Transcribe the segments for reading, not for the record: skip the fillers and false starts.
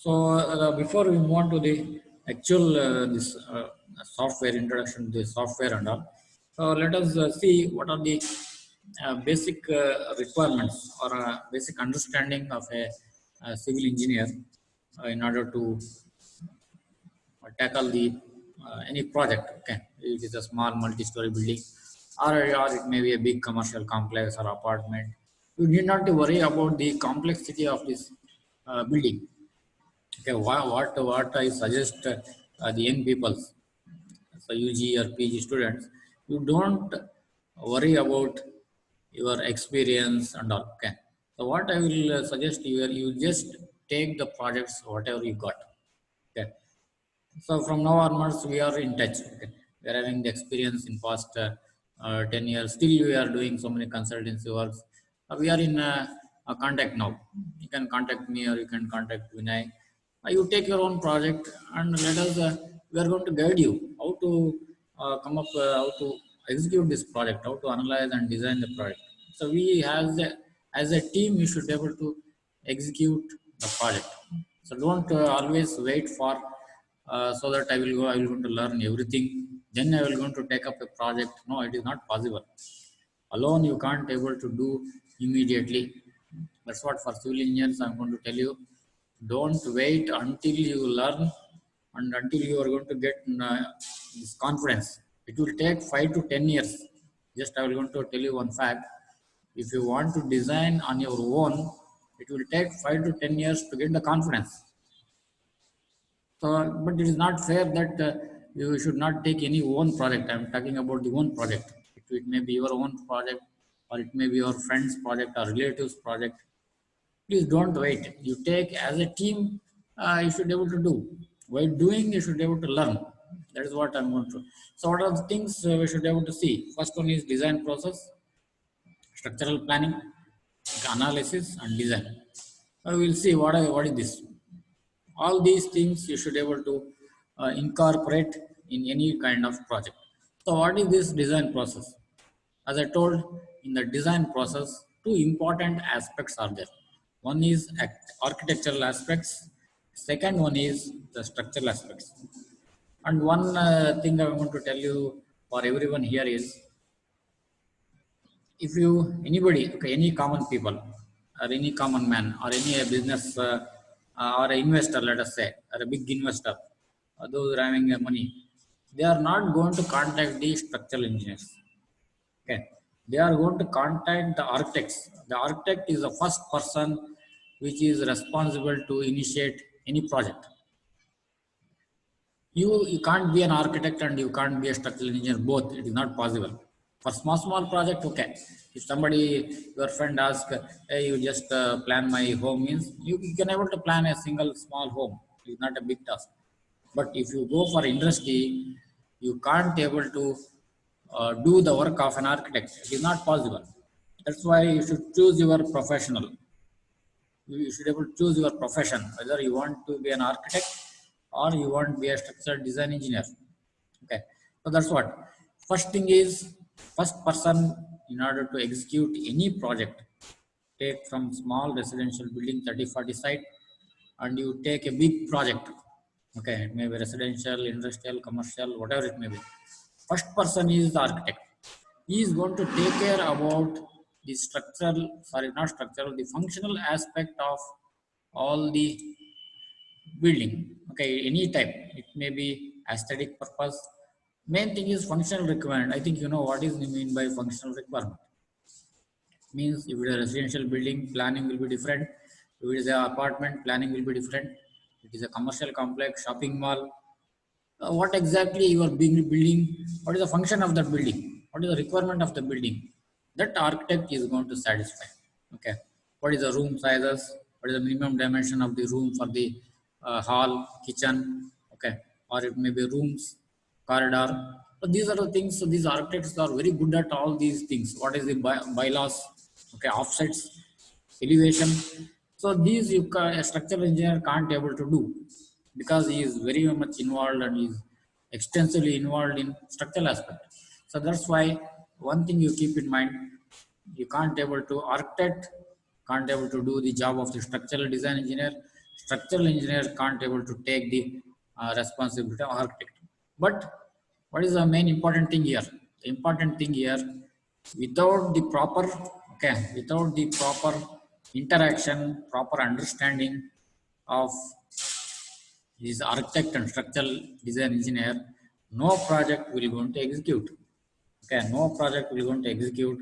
Before we move on to the actual this software introduction to the software and all, so let us see what are the basic requirements or basic understanding of a civil engineer in order to tackle the any project. Okay, it is a small multi-story building, or it may be a big commercial complex or apartment. You need not to worry about the complexity of this building. Okay, what I suggest the young people, so UG or PG students, you don't worry about your experience and all. Okay, so what I will suggest you, you just take the projects whatever you got. Okay, so from now onwards, we are in touch. Okay. We are having the experience in past 10 years. Still, we are doing so many consultancy works. We are in contact now. You can contact me or you can contact Vinay. You take your own project and let us. We are going to guide you how to come up, how to execute this project, how to analyze and design the project. So we as a team, you should be able to execute the project. So don't always wait for so that I will going to learn everything. Then I will going to take up a project. No, it is not possible. Alone you can't able to do immediately. That's what for civil engineers I'm going to tell you. Don't wait until you learn and until you are going to get this confidence. It will take 5 to 10 years. Just I will going to tell you one fact. If you want to design on your own, it will take 5 to 10 years to get the confidence. So, but it is not fair that you should not take any own project. I am talking about the own project. It may be your own project, or it may be your friend's project or relative's project. Please don't wait. You take as a team. You should be able to do. While doing, you should be able to learn. That is what I'm going to. So, what are the things we should be able to see? First one is design process, structural planning, analysis, and design. We will see what is this. All these things you should able to incorporate in any kind of project. So what is this design process? As I told, in the design process, two important aspects are there. One is architectural aspects, second one is the structural aspects. And one thing I want to tell you for everyone here is, if you anybody, okay, any common people or any common man or any business or an investor, let us say, or a big investor, those are having money, they are not going to contact the structural engineers. Okay, they are going to contact the architects. The architect is the first person which is responsible to initiate any project. You can't be an architect and you can't be a structural engineer both. It is not possible. For small project, okay. If somebody, your friend asks, hey, you just plan my home, means you can able to plan a single small home. It's not a big task. But if you go for industry, you can't able to do the work of an architect. It is not possible. That's why you should choose your professional. You should able to choose your profession, whether you want to be an architect or you want to be a structural design engineer. Okay, so that's what. First thing is, first person in order to execute any project, take from small residential building 30-40 site and you take a big project. Okay, it may be residential, industrial, commercial, whatever it may be. First person is the architect. He is going to take care about the structural, sorry, not structural, the functional aspect of all the building. Okay, any type. It may be aesthetic purpose. Main thing is functional requirement. I think you know what is mean by functional requirement. Means if it is a residential building, planning will be different. If it is an apartment, planning will be different. It is a commercial complex, shopping mall. What exactly you are being building? What is the function of that building? What is the requirement of the building? That architect is going to satisfy. Okay, what is the room sizes? What is the minimum dimension of the room for the hall, kitchen? Okay, or it may be rooms, corridor. So these are the things. So these architects are very good at all these things. What is the bylaws? Okay, offsets, elevation. So these a structural engineer can't able to do, because he is very much involved and is extensively involved in structural aspect. So that's why one thing you keep in mind, you can't able to architect, can't able to do the job of the structural design engineer, structural engineer can't able to take the responsibility of architect. But what is the main important thing here? The important thing here, without the proper, okay, without the proper interaction, proper understanding of this architect and structural design engineer, no project will going to execute. Okay, no project will going to execute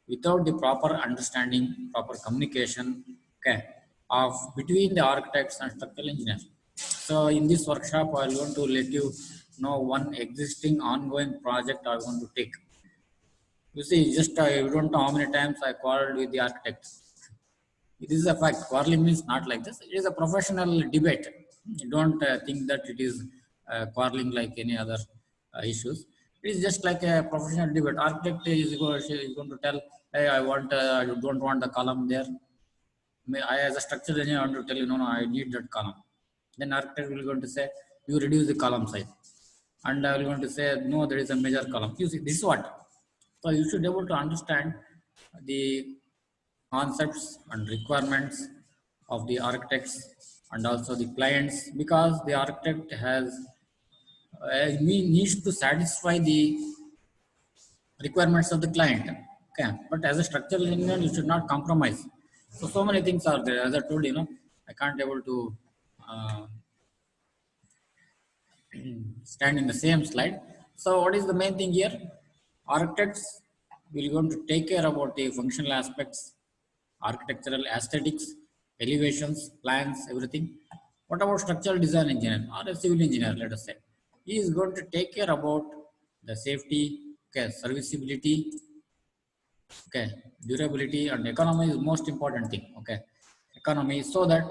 without the proper understanding, proper communication, okay, of between the architects and structural engineers. So in this workshop, I want to let you know one existing ongoing project I want to take. You see, just you don't know how many times I called with the architect. It is a fact. Quarreling means not like this. It is a professional debate. You don't think that it is quarreling like any other issues. It is just like a professional debate. Architect is going to tell, hey, I don't want the column there. I, as a structural engineer, I want to tell you, no, no, I need that column. Then architect will going to say, you reduce the column size. And I will going to say, no, there is a major column. You see, this is what. So you should be able to understand the concepts and requirements of the architects and also the clients, because the architect has needs to satisfy the requirements of the client. Okay, but as a structural engineer, you should not compromise. So many things are there. As I told you, know, I can't able to uh, stand in the same slide. So what is the main thing here? Architects will going to take care about the functional aspects, architectural aesthetics, elevations, plans, everything. What about structural design engineer or a civil engineer, let us say? He is going to take care about the safety, okay, serviceability, okay, durability, and economy is most important thing. Okay, economy, so that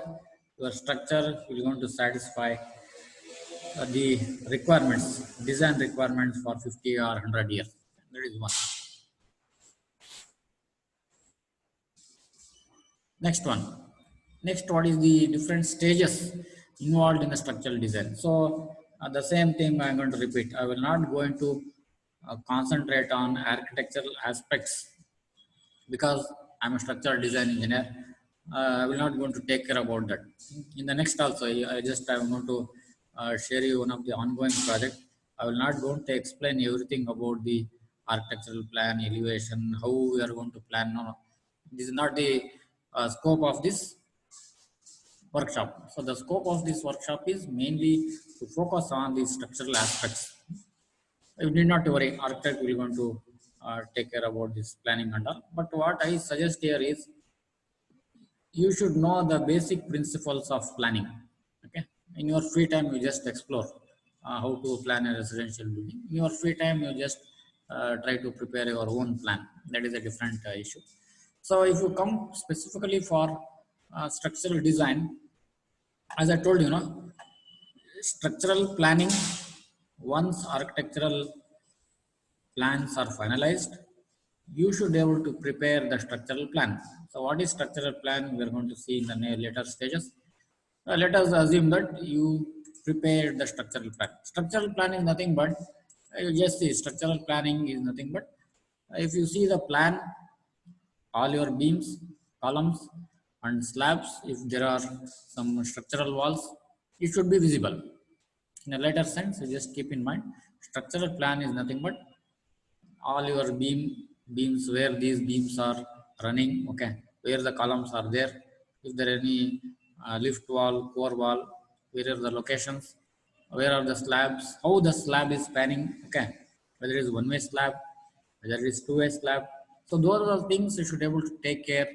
your structure will going to satisfy the requirements, design requirements for 50 or 100 years. That is one. Next one. Next, what is the different stages involved in the structural design? So the same thing I'm going to repeat. I will not going to concentrate on architectural aspects because I'm a structural design engineer. I will not going to take care about that. In the next also, I'm going to share you one of the ongoing project. I will not going to explain everything about the architectural plan, elevation, how we are going to plan. No, no. This is not the scope of this workshop. So the scope of this workshop is mainly to focus on the structural aspects. You need not worry, architect will going to take care about this planning and all. But what I suggest here is you should know the basic principles of planning. Okay, in your free time you just explore how to plan a residential building. In your free time you just try to prepare your own plan. That is a different issue. So if you come specifically for structural design, as I told you, know, structural planning, once architectural plans are finalized, you should be able to prepare the structural plan. So what is structural plan? We are going to see in the later stages. Let us assume that you prepare the structural plan. Structural plan is nothing but, you just see, structural planning is nothing but, if you see the plan, all your beams, columns, and slabs, if there are some structural walls, it should be visible. In a later sense, you just keep in mind, structural plan is nothing but all your beams, where these beams are running, okay, where the columns are there, if there are any lift wall, core wall, where are the locations, where are the slabs, how the slab is spanning, okay, whether it is one way slab, whether it is two-way slab. So those are the things you should be able to take care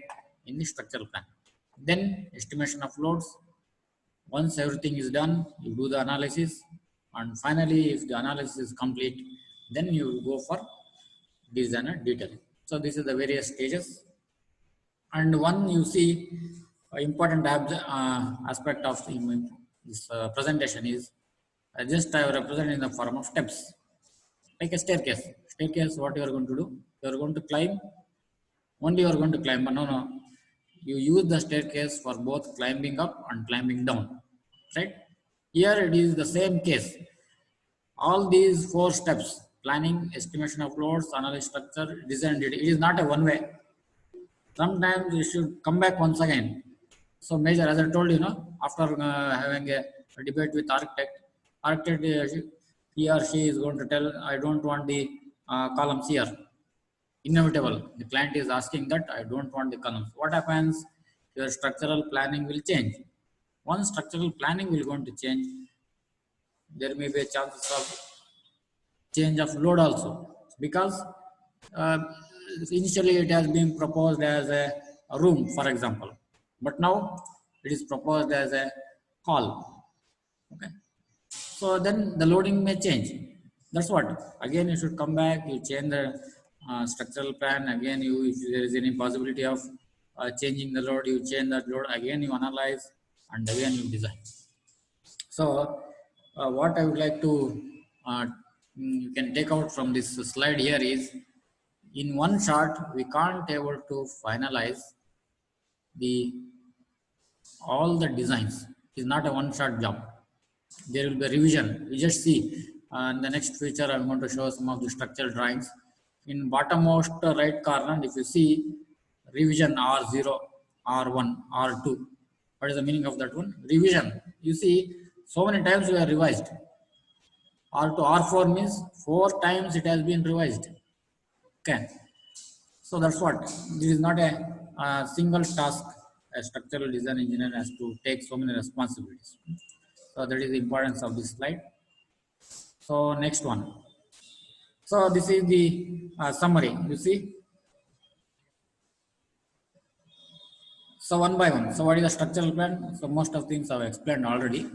in the structural plan. Then estimation of loads. Once everything is done, you do the analysis, and finally if the analysis is complete, then you go for design and detailing. So this is the various stages. And one you see important aspect of this presentation is just I represent in the form of steps, like a staircase. Staircase, what you are going to do? You are going to climb. Only you are going to climb, but no, no. You use the staircase for both climbing up and climbing down, right? Here it is the same case. All these four steps: planning, estimation of loads, analysis structure, design. It is not a one way. Sometimes you should come back once again. So major, as I told you, after having a debate with architect he or she is going to tell, I don't want the columns here. Inevitable. The client is asking that I don't want the columns. What happens? Your structural planning will change. Once structural planning will going to change, there may be a chances of change of load also, because uh, initially it has been proposed as a room, for example, but now it is proposed as a hall. Okay, so then the loading may change. That's what, again you should come back, you change the structural plan again. You, if there is any possibility of changing the load, you change that load again, you analyze, and again you design. So, what I would like to you can take out from this slide here is, in one shot we can't able to finalize the all the designs. It's not a one shot job. There will be a revision. We just see. In the next feature, I'm going to show some of the structural drawings. In bottommost right corner, if you see revision R0, R1, R2, what is the meaning of that one? Revision. You see, so many times we are revised. R2, R4 means 4 times it has been revised. Okay. So that's what. This is not a single task. A structural design engineer has to take so many responsibilities. So that is the importance of this slide. So next one. So this is the summary. You see. So one by one. So what is the structural plan? So most of things I've explained already.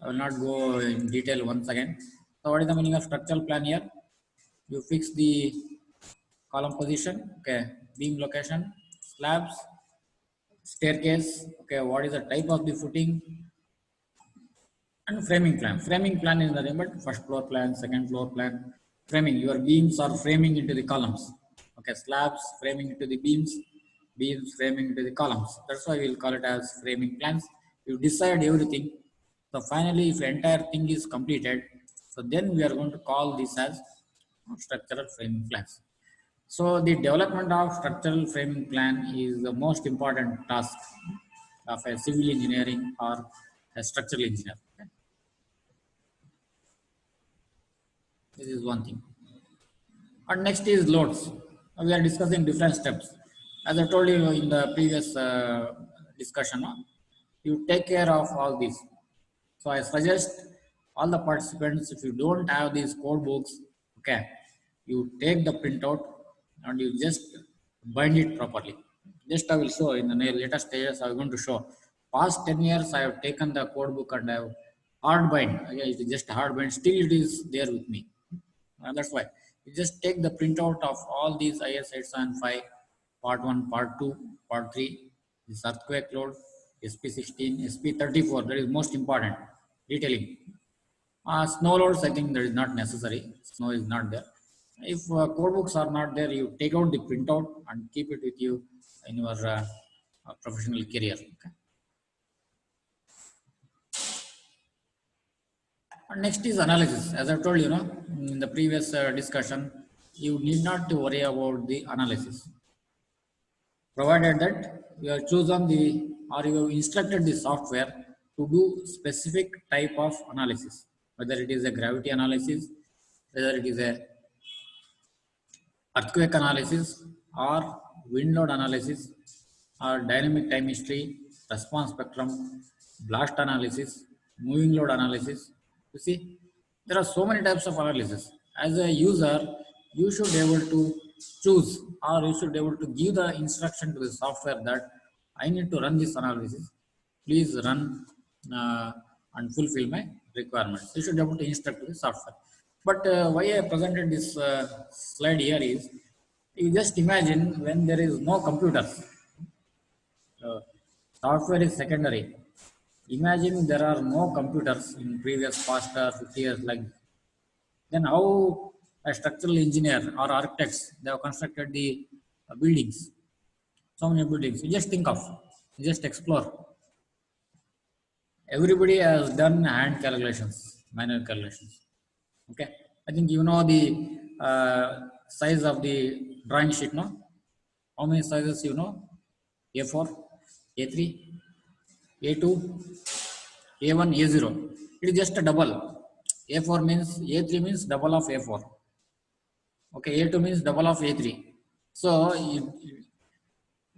I will not go in detail once again. So what is the meaning of structural plan here? You fix the column position, okay, beam location, slabs, staircase, okay, what is the type of the footing, and framing plan. Framing plan is nothing but first floor plan, second floor plan. Framing, your beams are framing into the columns. Okay, slabs framing into the beams, beams framing into the columns. That's why we'll call it as framing plans. You decide everything. So finally, if the entire thing is completed, so then we are going to call this as structural framing plans. So the development of structural framing plan is the most important task of a civil engineering or a structural engineer. Okay? This is one thing. And next is loads. We are discussing different steps. As I told you in the previous discussion, you take care of all these. So I suggest all the participants, if you don't have these code books, okay, you take the printout and you just bind it properly. Just I will show in the later stages. I'm going to show. Past 10 years, I have taken the code book and I have hard bind. Okay, it is just hard bind. Still, it is there with me. And that's why you just take the printout of all these IS 875, part 1, part 2, part 3, this earthquake load, SP16, SP34, that is most important, detailing. Snow loads, I think that is not necessary. Snow is not there. If code books are not there, you take out the printout and keep it with you in your professional career. Okay? And next is analysis. As I told you, in the previous discussion, you need not to worry about the analysis, provided that you have chosen the or you have instructed the software to do specific type of analysis, whether it is a gravity analysis, whether it is a earthquake analysis or wind load analysis or dynamic time history, response spectrum, blast analysis, moving load analysis. You see, there are so many types of analysis. As a user, you should be able to choose or you should be able to give the instruction to the software that I need to run this analysis. Please run and fulfill my requirements. You should be able to instruct to the software. But why I presented this slide here is, you just imagine when there is no computers, uh, software is secondary. Imagine there are no computers in previous past 50 years like this. Then how a structural engineer or architects they have constructed the buildings, so many buildings. You just think of, you just explore. Everybody has done hand calculations, manual calculations. Okay, I think you know the size of the drawing sheet, no? How many sizes you know? A4, A3, A2, A1, A0. It is just a double. A4 means A3 means double of A4. Okay, A2 means double of A3. So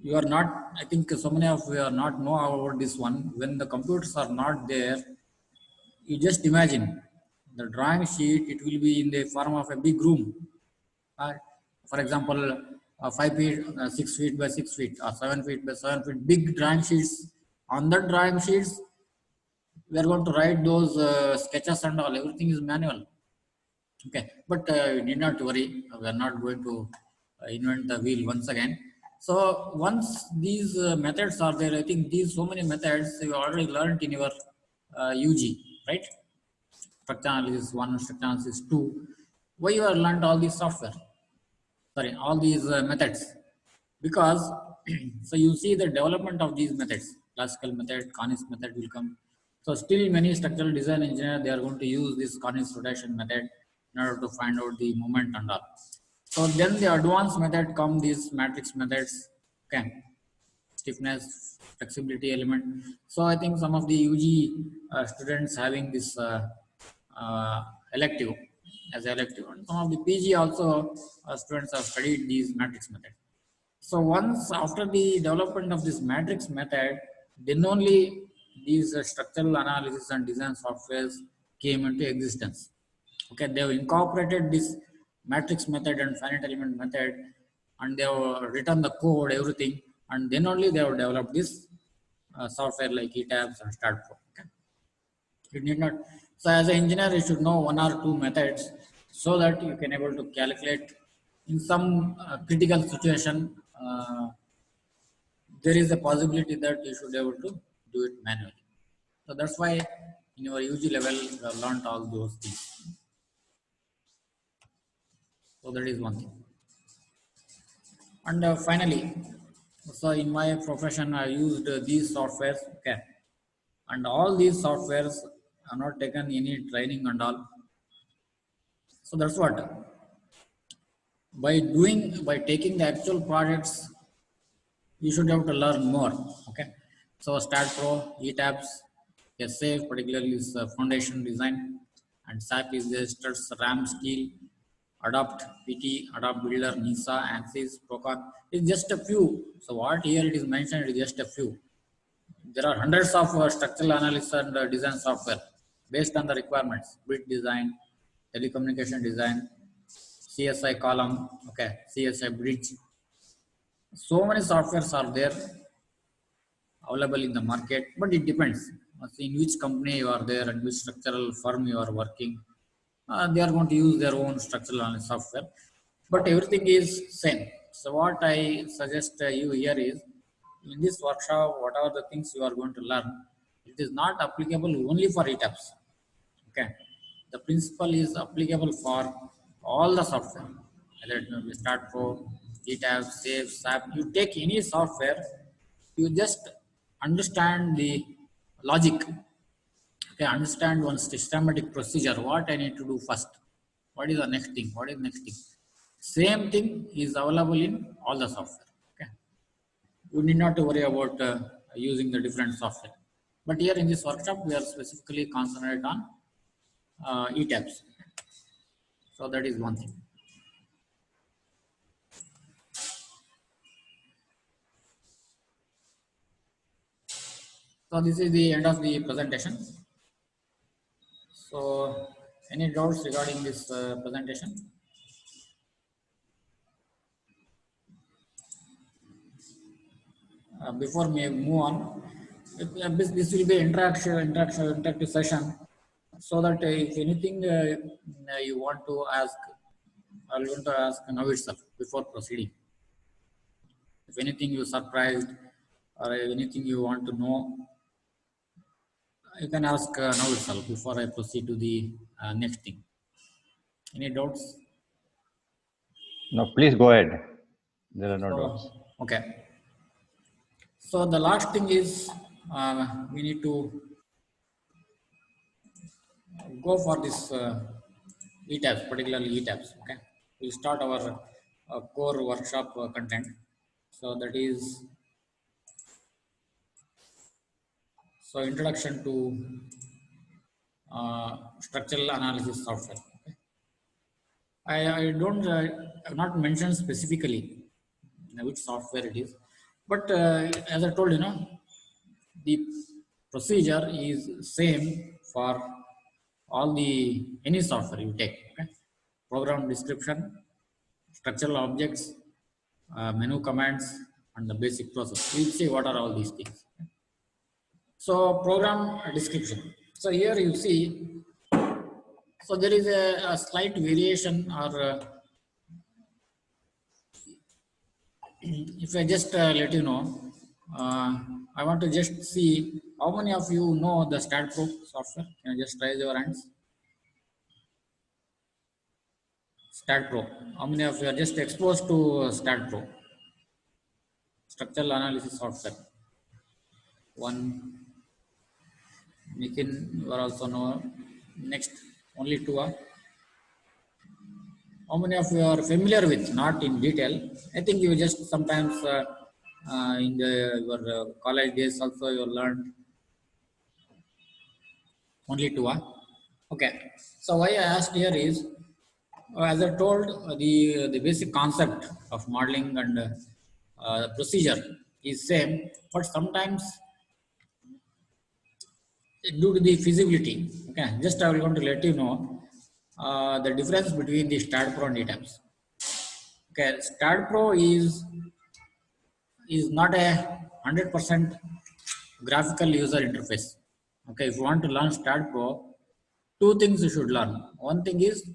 you are not, I think so many of you are not know about this one. When the computers are not there, you just imagine the drawing sheet, it will be in the form of a big room. uh, for example, 5 feet, 6 feet by 6 feet, or 7 feet by 7 feet, big drawing sheets. On the drawing sheets we are going to write those sketches and all, everything is manual. Okay, but you need not worry. We are not going to invent the wheel once again. So once these methods are there, I think these so many methods you already learned in your UG, right? Structure analysis one, structure analysis two. Why you have learned all these software? Sorry, all these methods, because so you see the development of these methods. Classical method, Cornish method will come. So still many structural design engineer, they are going to use this Cornish rotation method in order to find out the moment and all. So then the advanced method come, these matrix methods. Okay, stiffness, flexibility element. So I think some of the UG students having this elective as elective, and some of the PG also students have studied these matrix method. So once after the development of this matrix method, then only these structural analysis and design softwares came into existence. Okay, they have incorporated this matrix method and finite element method, and they have written the code, everything, and then only they have developed this software like ETABS and StartPro. Okay, you need not. So as an engineer, you should know one or two methods so that you can able to calculate in some critical situation. There is a possibility that you should be able to do it manually. So that's why in your UG level you have learned all those things. So that is one thing. And finally, so in my profession, I used these softwares. Okay, and all these softwares are not taken any training and all. So that's what, by taking the actual projects, you should have to learn more. Okay, so Start Pro, ETABS, SAFE particularly is foundation design, and SAP is the Struts, RAM, Steel, Adopt PT, Adopt Builder, NISA, ANSYS, Procon. It's just a few. So what here it is mentioned is just a few. There are hundreds of structural analysis and design software based on the requirements: bit design, telecommunication design, CSI column, okay, CSI bridge. So many softwares are there available in the market, but it depends in which company you are there and which structural firm you are working. They are going to use their own structural analysis software, but everything is same. So what I suggest you here is, in this workshop, whatever the things you are going to learn, it is not applicable only for ETAPS. Okay, the principle is applicable for all the software, whether it may be Start Pro, ETAPS, SAFE, SAP. You take any software, you just understand the logic. Okay, understand one systematic procedure, what I need to do first, what is the next thing, what is the next thing. Same thing is available in all the software. Okay, you need not to worry about using the different software, but here in this workshop we are specifically concentrated on ETABS. So that is one thing. So this is the end of the presentation. So any doubts regarding this presentation? Before we move on, this will be interactive session, so that if anything you want to ask, I want to ask now itself before proceeding. If anything you surprised or anything you want to know, you can ask now itself before I proceed to the next thing. Any doubts? No, please go ahead. There are no So, doubts. okay. So the last thing is we need to go for this ETABS, particularly ETABS. Okay, we'll start our core workshop content. So that is So introduction to structural analysis software. Okay. I don't I've not mentioned specifically which software it is, but as I told, the procedure is same for all the any software you take. Okay? Program description, structural objects, menu commands, and the basic process. We'll see what are all these things. So program description. So here you see, so there is a slight variation, or if I just let you know, I want to just see how many of you know the StatPro software. Can you just raise your hands? StatPro. How many of you are just exposed to StatPro? Structural analysis software. One. Nikin, you are also know. Next, only two are. How many of you are familiar with? Not in detail. I think you just sometimes in your college days also you learned only two. Okay. So why I asked here is, as I told, the basic concept of modeling and procedure is same, but sometimes due to the feasibility, okay, just I want to let you know the difference between the StatPro and ETABS. Okay, StatPro is not a 100% graphical user interface. Okay, if you want to learn StatPro, two things you should learn. One thing is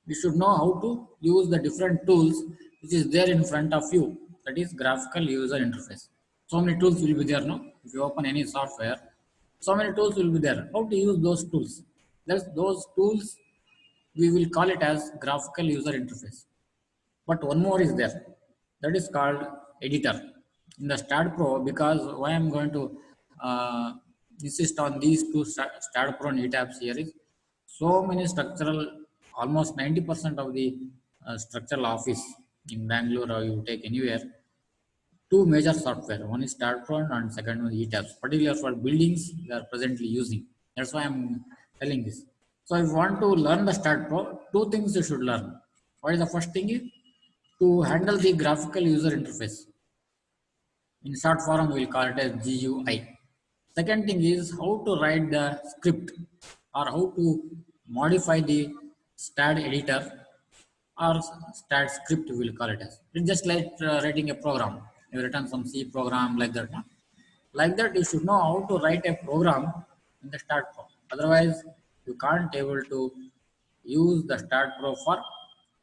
you should know how to use the different tools which is there in front of you. That is graphical user interface. So many tools will be there, no? If you open any software, so many tools will be there. How to use those tools? Those tools, we will call it as graphical user interface. But one more is there. That is called editor. In the StatPro, because why I'm going to insist on these two, StatPro and ETABS here, is so many structural, almost 90% of the structural office in Bangalore or you take anywhere, two major software. One is StatPro and second one is ETABS. Particularly for buildings, they are presently using. That's why I'm telling this. So if you want to learn the StatPro, two things you should learn. What is the first thing is to handle the graphical user interface. In short form, we'll call it as GUI. Second thing is how to write the script or how to modify the stat editor or stat script, we'll call it as. It's just like writing a program. You written some C program like that. No? Like that, you should know how to write a program in the StatPro. Otherwise, you can't able to use the StatPro for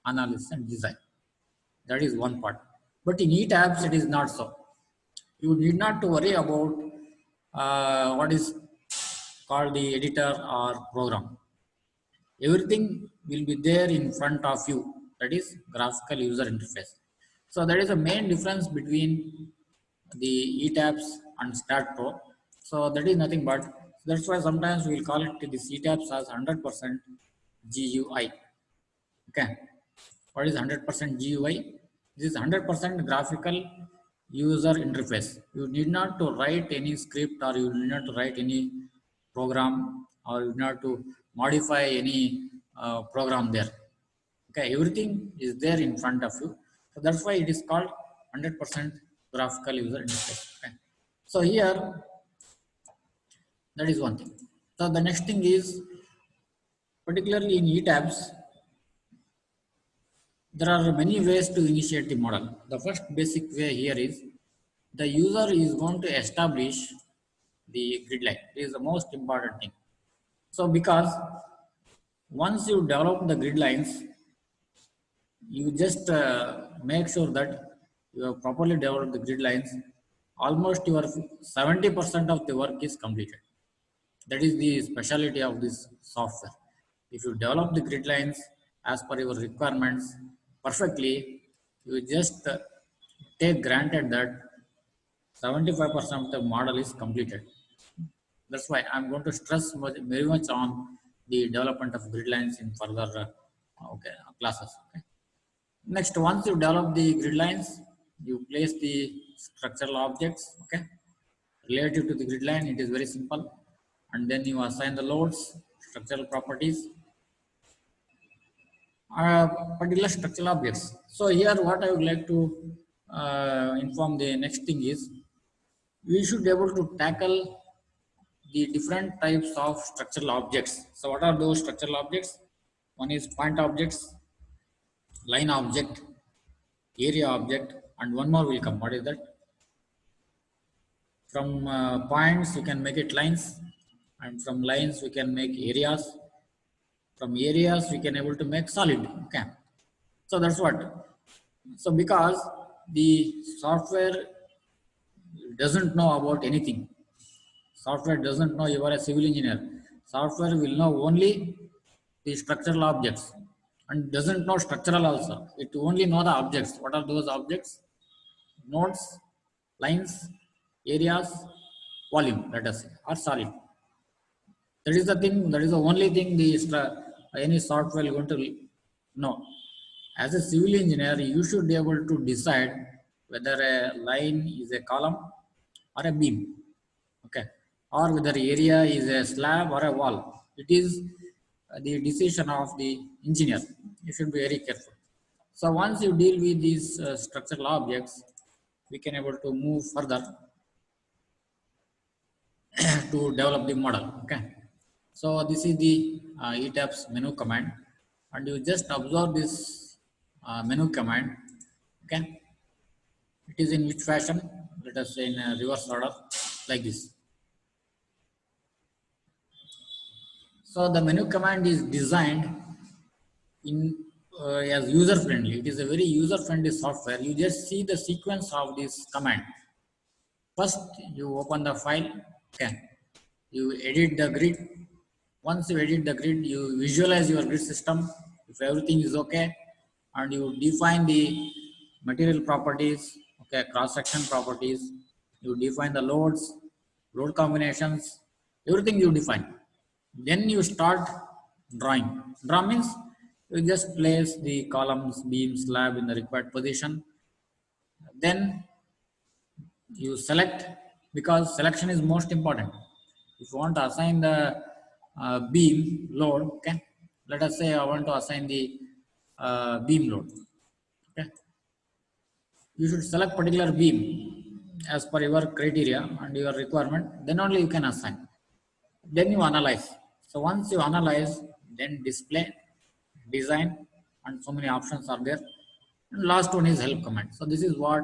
analysis and design. That is one part. But in ETABS, it is not so. You need not to worry about what is called the editor or program. Everything will be there in front of you. That is graphical user interface. So that is the main difference between the ETABS and StatPro. So that is nothing but, that's why sometimes we will call it the ETABS as 100% GUI. Okay. What is 100% GUI? This is 100% graphical user interface. You need not to write any script or you need not to write any program or you need not to modify any program there. Okay, everything is there in front of you. So that's why it is called 100% graphical user interface. Okay. So here, that is one thing. So the next thing is, particularly in ETABS, there are many ways to initiate the model. The first basic way here is the user is going to establish the grid line. It is the most important thing. So because once you develop the grid lines, you just make sure that you have properly developed the grid lines. Almost your 70% of the work is completed. That is the specialty of this software. If you develop the grid lines as per your requirements perfectly, you just take granted that 75% of the model is completed. That's why I'm going to stress very much on the development of grid lines in further classes. Okay. Next, once you develop the grid lines, you place the structural objects. Okay. relative to the grid line, it is very simple. And then you assign the loads, structural properties, particular structural objects. So here what I would like to inform the next thing is, we should be able to tackle the different types of structural objects. So what are those structural objects? One is point objects, line object, area object, and one more will come. What is that? From points we can make it lines, and from lines we can make areas. From areas we can able to make solid. Okay, so that's what. So because the software doesn't know about anything, software doesn't know you are a civil engineer. Software will know only the structural objects and doesn't know structural also. It only know the objects. What are those objects? Nodes, lines, areas, volume, let us say, or solid. That is the thing. That is the only thing the any software is going to know. As a civil engineer, you should be able to decide whether a line is a column or a beam, okay, or whether area is a slab or a wall. It is the decision of the engineer. You should be very careful. So once you deal with these structural objects, we can able to move further to develop the model. Okay, so this is the ETABS menu command, and you just observe this menu command. Okay, it is in which fashion? Let us say in reverse order, like this. So the menu command is designed in as user friendly. It is a very user friendly software. You just see the sequence of this command. First, you open the file. Okay, you edit the grid. Once you edit the grid, you visualize your grid system. If everything is okay, and you define the material properties, okay, cross section properties. You define the loads, load combinations, everything you define. Then you start drawing. Draw means you just place the columns, beams, slab in the required position. Then you select, because selection is most important. If you want to assign the beam load, okay, let us say I want to assign the beam load. Okay, you should select particular beam as per your criteria and your requirement. Then only you can assign. Then you analyze. So once you analyze, then display, design, and so many options are there. And last one is help command. So this is what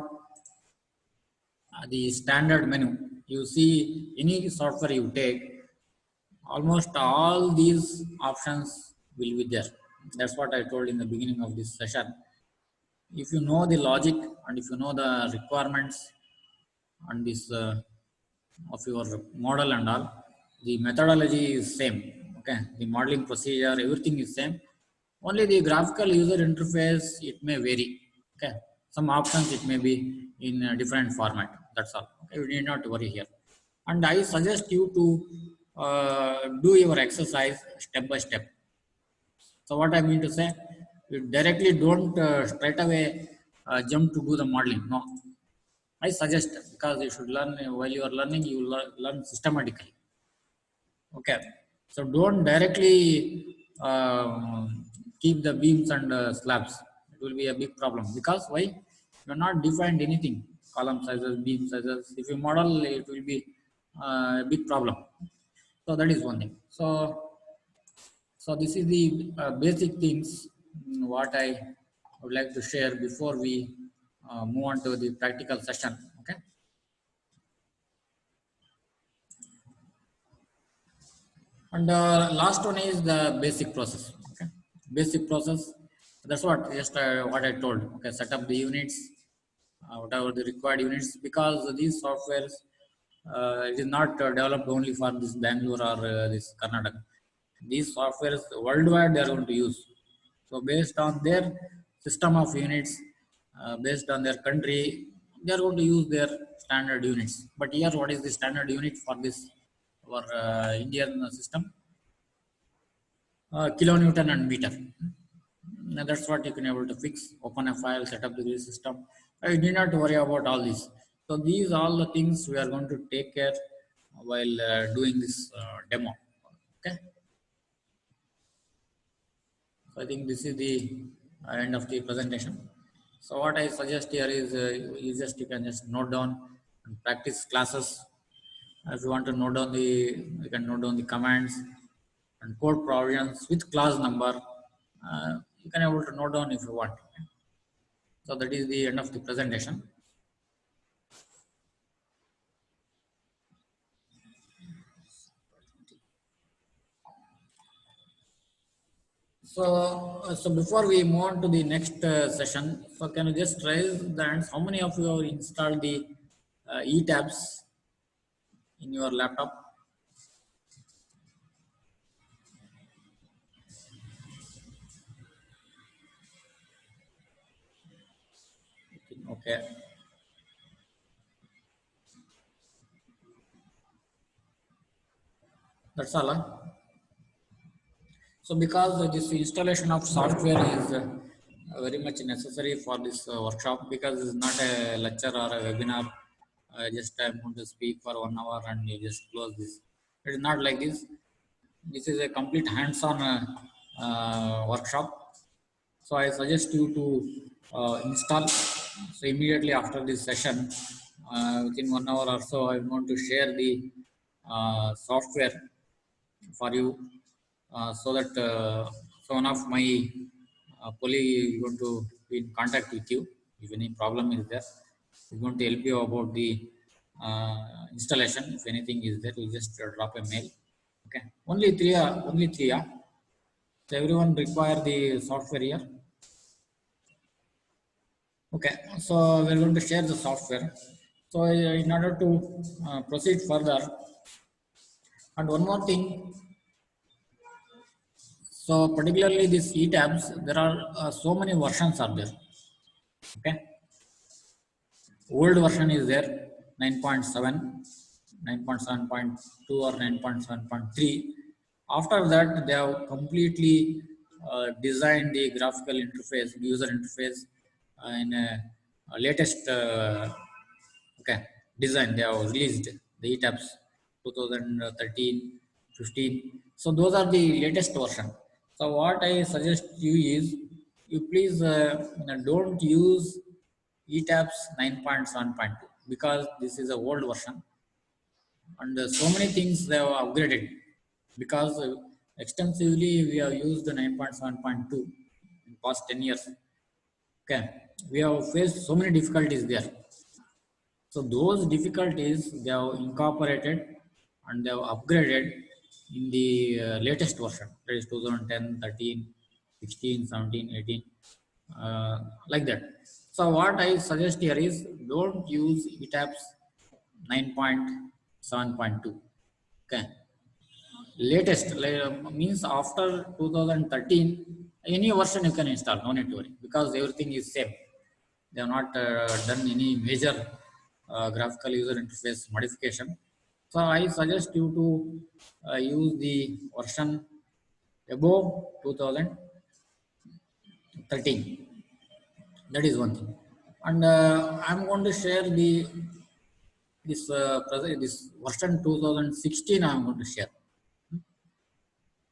the standard menu. You see any software you take, almost all these options will be there. That's what I told in the beginning of this session. If you know the logic and if you know the requirements and this of your model and all, the methodology is same. Okay, the modeling procedure, everything is same. Only the graphical user interface, it may vary. Okay, some options it may be in a different format. That's all. Okay, you need not worry here. And I suggest you to do your exercise step by step. So what I mean to say, you directly don't straight away jump to do the modeling. No, I suggest, because you should learn while you are learning, you learn systematically. Okay, so don't directly keep the beams and slabs. It will be a big problem, because why? You are not defined anything, column sizes, beam sizes. If you model, it will be a big problem. So that is one thing. So this is the basic things what I would like to share before we move on to the practical session. Okay. And last one is the basic process. Okay, basic process. That's what just what I told. Okay, set up the units, whatever the required units, because these softwares it is not developed only for this Bangalore or this Karnataka. These softwares worldwide they are going to use. So based on their system of units, based on their country, they are going to use their standard units. But here, what is the standard unit for this our Indian system? Kilonewton and meter. Now that's what you can able to fix. Open a file, set up the grid system. You need not worry about all this. So these all the things we are going to take care while doing this demo. Okay. So I think this is the end of the presentation. So what I suggest here is you can just note down and practice classes. If you want to note down you can note down the commands and code provisions with class number. You can able to note down if you want. So that is the end of the presentation. So before we move on to the next session, so can you just raise the hands? How many of you have installed the e-tabs in your laptop? Okay, that's all. Huh? So because this installation of software is very much necessary for this workshop, because it's not a lecture or a webinar. Just I'm going to speak for 1 hour and you just close this. It is not like this. This is a complete hands-on workshop. So I suggest you to install. So immediately after this session, within 1 hour or so, I'm going to share the software for you, so that so one of my colleague is going to be in contact with you if any problem is there. He's going to help you about the installation. If anything is there, you just drop a mail. Okay, only three. Only three. So everyone require the software here. Okay, so we're going to share the software. So in order to proceed further, and one more thing. So particularly these e-tabs, there are so many versions are there. Okay, old version is there, 9.7, 9.7.2 or 9.7.3. After that, they have completely designed the graphical interface, user interface, in a latest okay design. They have released the e-tabs 2013, 15. So those are the latest version. So what I suggest you is, you please don't use etabs 9.7.2, because this is a old version, and so many things they have upgraded, because extensively we have used the 9.7.2 in past 10 years. Okay, we have faced so many difficulties there. So those difficulties they have incorporated and they have upgraded in the latest version, that is 2010, 13, 16, 17, 18, like that. So what I suggest here is, don't use etabs 9.7.2. Okay, latest means after 2013, any version you can install, no need to worry, because everything is same. They have not done any major graphical user interface modification. So I suggest you to use the version above 2013. That is one thing. And I'm going to share this version 2016. I'm going to share.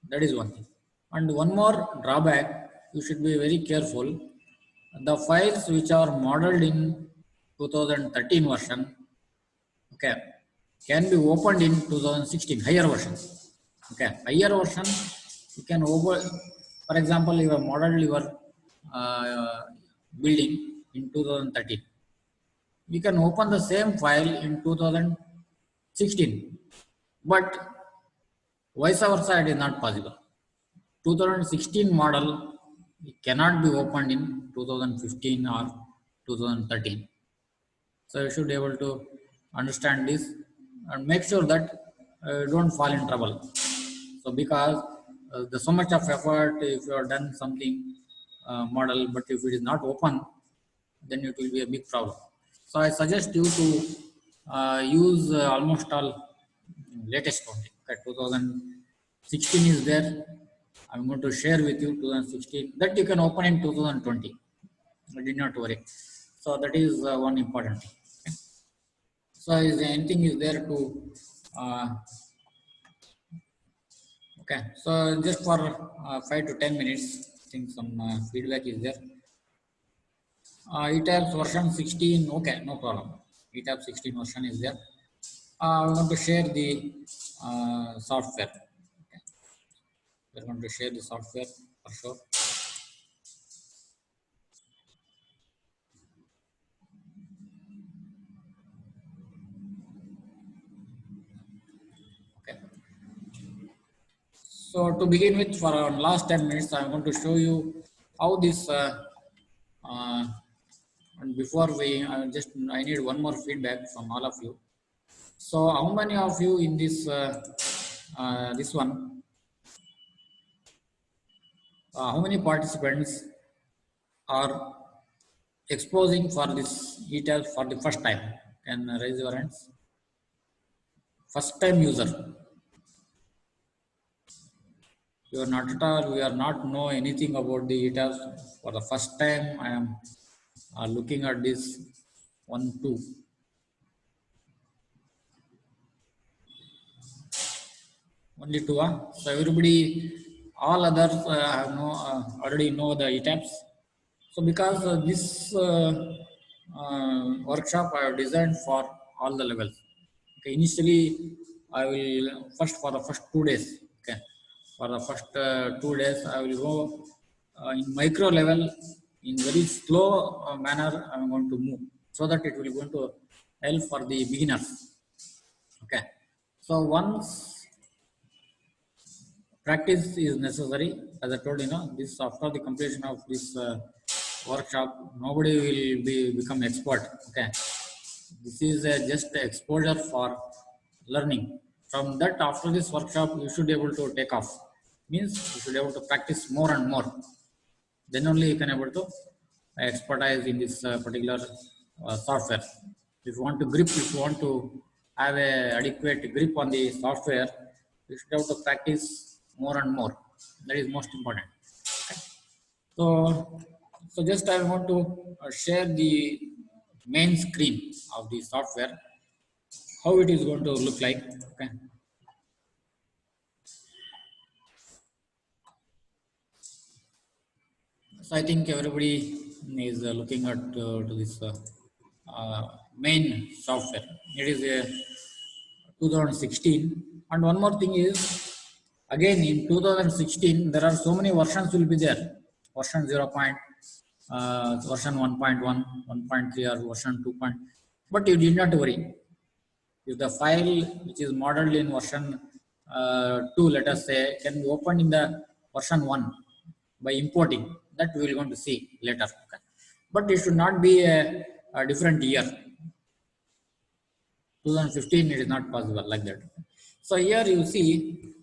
That is one thing. And one more drawback, you should be very careful. The files which are modeled in 2013 version, okay, can be opened in 2016, higher version. Okay, higher version, you can open, for example, you have modeled your building in 2013. You can open the same file in 2016, but vice versa, it is not possible. 2016 model cannot be opened in 2015 or 2013. So you should be able to understand this and make sure that don't fall in trouble. So because there's so much of effort, if you have done something model, but if it is not open, then it will be a big problem. So I suggest you to use almost all latest only. Okay, 2016 is there. I'm going to share with you 2016, that you can open in 2020. I did not worry. So that is one important thing. Okay. So is there anything is there to uh, okay, so just for 5 to 10 minutes, I think some feedback is there. ETABS version 16, okay, no problem. ETABS 16 version is there. I want to share the software. Okay. We're going to share the software for sure. Okay. So to begin with, for our last 10 minutes, I'm going to show you how this. Uh, and before we, I need one more feedback from all of you. So how many of you in this one? How many participants are exposing for this ETL for the first time? Can raise your hands. First time user. You are not at all. We are not know anything about the ETL. For the first time, I am looking at this 1, 2. Only 2. So everybody, all others have already know the ETAPs. So because this workshop I have designed for all the levels. Okay, initially I will first for the first 2 days. Okay, for the first 2 days I will go in micro level in very slow manner. I am going to move so that it will going to help for the beginners. Okay, so once practice is necessary, as I told this after the completion of this workshop, nobody will become expert. Okay, this is just exposure for learning. From that, after this workshop, you should be able to take off. Means you should be able to practice more and more. Then only you can able to expertise in this particular software. If you want to grip, if you want to have a adequate grip on the software, you should have to practice more and more. That is most important. So, so just I want to share the main screen of the software, how it is going to look like. Okay. So I think everybody is looking at to this main software. It is a 2016, and one more thing is, again in 2016 there are so many versions will be there. Version 0. Version 1.1, 1.3, or version 2. But you did not worry. If the file which is modeled in version 2, let us say, can be opened in the version 1 by importing, that we will going to see later. Okay? But it should not be a different year. 2015, it is not possible like that. So here you see,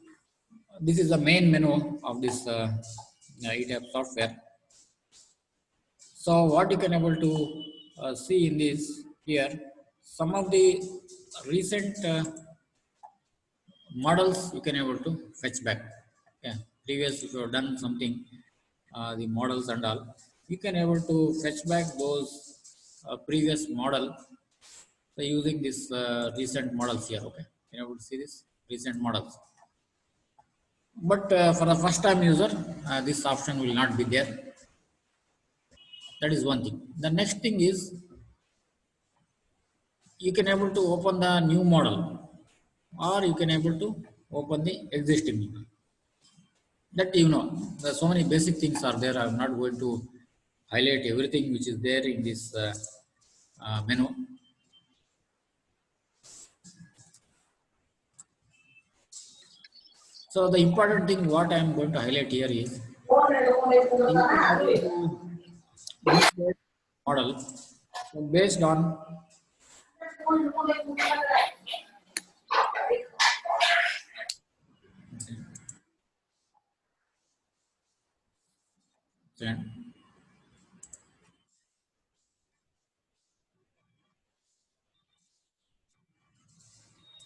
this is the main menu of this ETAP software. So what you can able to see in this here, some of the recent models you can able to fetch back. Yeah, previous if you have done something, the models and all, you can able to fetch back those previous model by using this recent models here. Okay, you can able to see this recent models. But for the first time user, this option will not be there. That is one thing. The next thing is, you can able to open the new model, or you can able to open the existing model. That there's so many basic things are there. I'm not going to highlight everything which is there in this menu. So the important thing what I'm going to highlight here is, you can able to initiate model based on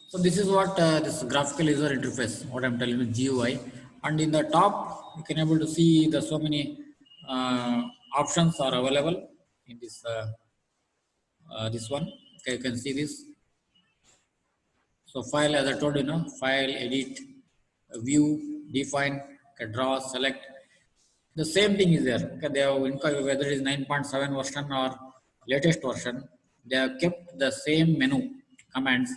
so this is what this graphical user interface, what I'm telling you, GUI, and in the top you can able to see the so many options are available in this this one. Okay, you can see this. So file, as I told you, file, edit, view, define, okay, draw, select. The same thing is there. Okay, they have, whether it is 9.7 version or latest version, they have kept the same menu commands,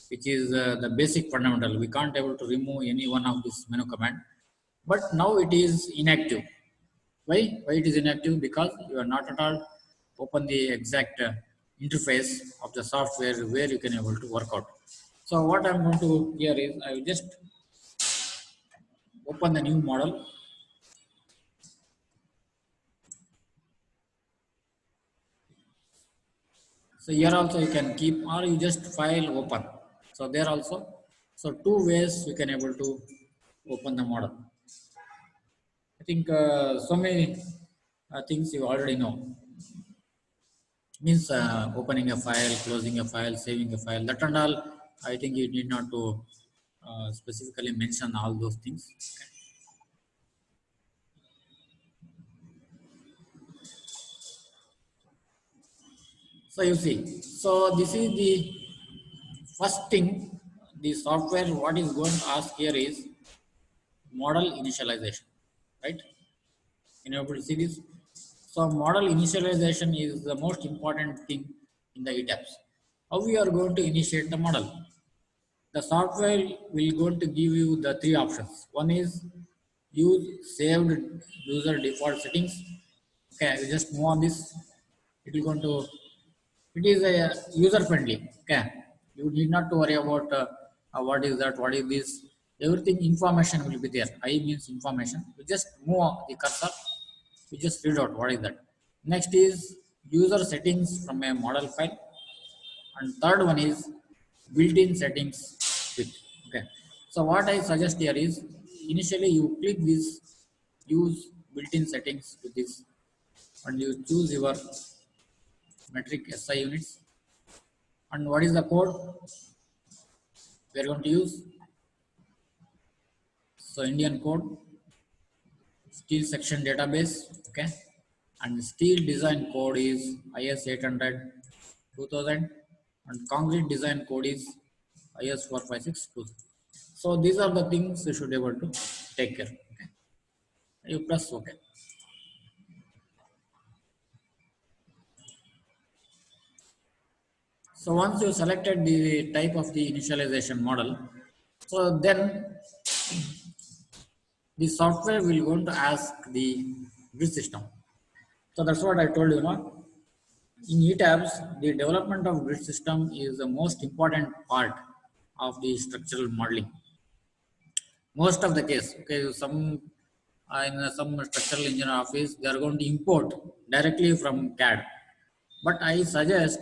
which is the basic fundamental. We can't able to remove any one of this menu command, but now it is inactive. Why? Why it is inactive? Because you are not at all open the exact interface of the software where you can able to work out. So what I'm going to here is I will just open the new model. So here also you can keep or you just file open. So there also, so two ways you can able to open the model. I think so many things you already know. Means opening a file, closing a file, saving a file, that and all. I think you need not to specifically mention all those things. So you see, so this is the first thing. The software what is going to ask here is model initialization, right? Can you able to see this? So model initialization is the most important thing in the ETAPS. How we are going to initiate the model? The software will going to give you the three options. One is use saved user default settings. Okay, you just move on this. It will going to. It is a user friendly. Okay, you need not to worry about what is that, what is this. Everything information will be there. I means information. You just move the cursor. You just read out what is that. Next is user settings from a model file, and third one is built-in settings with. Okay, so what I suggest here is initially you click this use built-in settings with this, and you choose your metric SI units, and what is the code we are going to use. So Indian code, steel section database, okay, and steel design code is IS 800 2000, and concrete design code is IS 456 So these are the things you should be able to take care. Okay. You press OK. So once you selected the type of the initialization model, so then the software will going to ask the grid system. So that's what I told you. In ETABS, the development of grid system is the most important part of the structural modeling. Most of the case, okay, some in some structural engineer office, they are going to import directly from CAD. But I suggest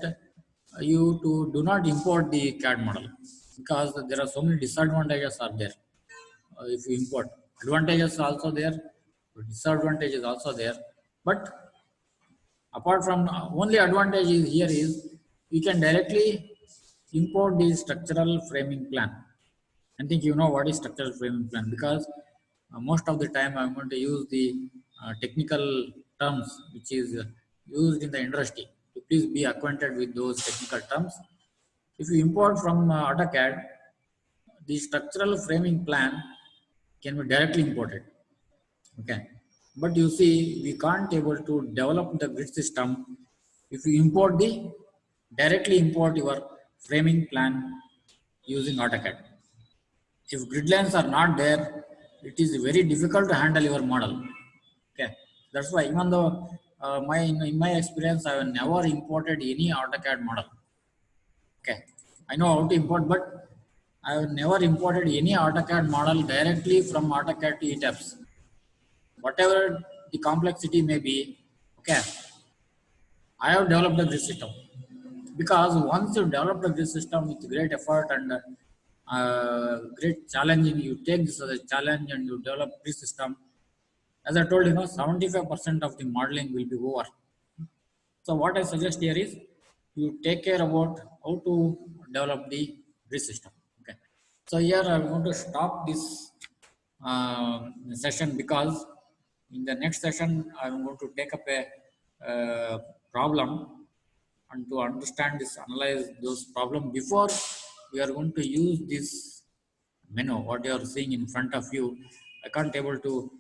you to do not import the CAD model, because there are so many disadvantages are there. If you import, advantages also there, disadvantages also there. But apart from only advantage is here is you can directly import the structural framing plan. I think you know what is structural framing plan, because most of the time I'm going to use the technical terms which is used in the industry. So please be acquainted with those technical terms. If you import from AutoCAD, the structural framing plan can be directly imported. Okay, but you see, we can't able to develop the grid system if you import the directly import your framing plan using AutoCAD. If grid lines are not there, it is very difficult to handle your model. Okay, that's why even though in my experience, I have never imported any AutoCAD model. Okay, I know how to import, but I have never imported any AutoCAD model directly from AutoCAD to ETABS. Whatever the complexity may be, okay, I have developed a grid system, because once you develop the grid system with great effort and great challenging, you take this as a challenge and you develop grid system. As I told you, 75% of the modeling will be over. So what I suggest here is you take care about how to develop the grid system. Okay. So here I'm going to stop this session, because in the next session I'm going to take up a problem, and to understand this, analyze those problems before we are going to use this menu, what you are seeing in front of you. I can't able to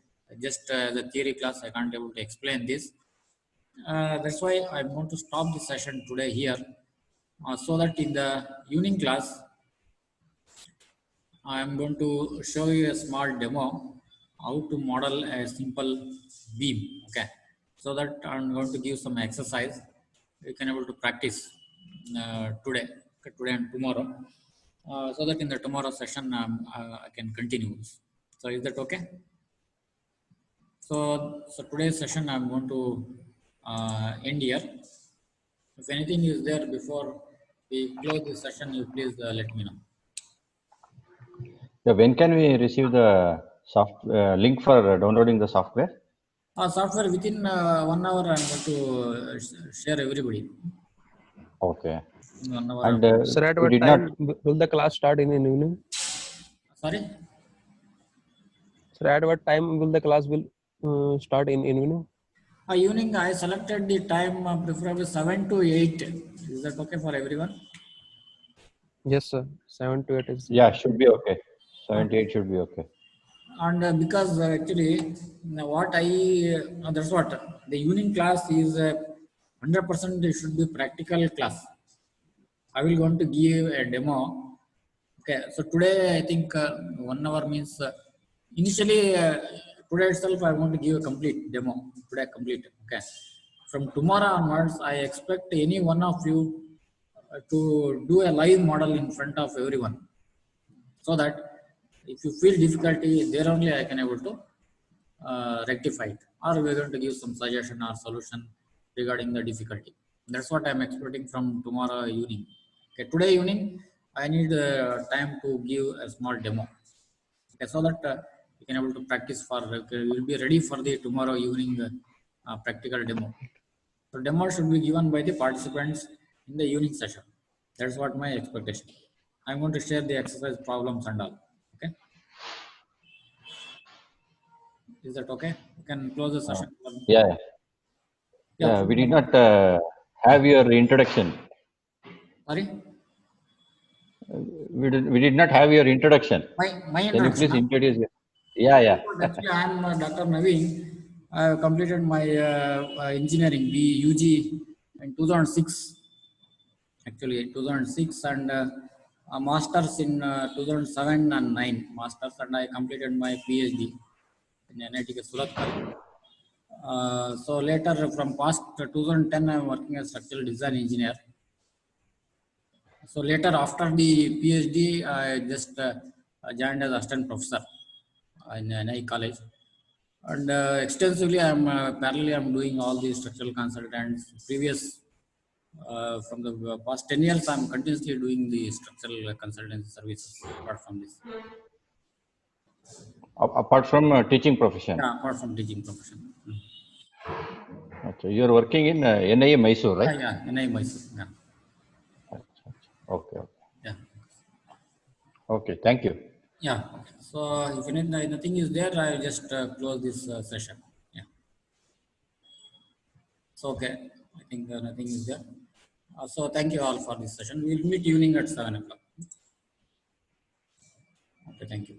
just the theory class, I can't able to explain this. That's why I'm going to stop the session today here, so that in the evening class, I'm going to show you a small demo how to model a simple beam. Okay, so that I'm going to give some exercise. You can able to practice today and tomorrow, so that in the tomorrow session I can continue this. So is that okay? So today's session I'm going to end here. If anything is there before we close the session, you please let me know. Yeah, when can we receive the link for downloading the software? Software within 1 hour I'm going to share everybody. Okay. 1 hour. And Sir, at we what did not. time will the class start in the evening? Sorry? Sir, at what time will the class will start in evening? Evening I selected the time preferably 7 to 8. Is that okay for everyone? Yes, sir. 7 to 8 is. Yeah, should be okay. 78 should be okay. And because actually what that's what the evening class is 100% it should be practical class. I will going to give a demo. Okay, so today I think 1 hour means initially today itself I want to give a complete demo. Today complete. Okay, from tomorrow onwards I expect any one of you to do a live model in front of everyone, so that if you feel difficulty there only I can able to rectify it, or we're going to give some suggestion or solution regarding the difficulty. That's what I'm expecting from tomorrow evening. Okay, today evening I need time to give a small demo. Okay, so that you can able to practice for. Okay, we'll be ready for the tomorrow evening practical demo. So demo should be given by the participants in the evening session. That's what my expectation. I'm going to share the exercise problems and all. Okay, is that okay? You can close the session. Yeah. Yeah. We did not have your introduction. Sorry. We did not have your introduction. My Can you introduction. please introduce your? Yeah. Actually, I am Dr. Naveen. I have completed my engineering UG in 2006. Actually, 2006, and a master's in 2007 and 9 masters, and I completed my PhD in NIT Surat College. So later, from past 2010, I am working as structural design engineer. So later, after the PhD, I just joined as assistant professor in NI College, and extensively parallelly I'm doing all these structural consultants. Previous from the past 10 years, I'm continuously doing the structural consultancy services. Apart from this, Apart from teaching profession. yeah, apart from teaching profession. Okay. You are working in NIA Mysore, right? Yeah, NI Mysore. Yeah. Okay. Yeah. Okay. Thank you. Yeah. Okay. So if nothing is there, I'll just close this session. Yeah. So okay, I think nothing is there. So thank you all for this session. We'll meet evening at 7 o'clock. Okay, thank you.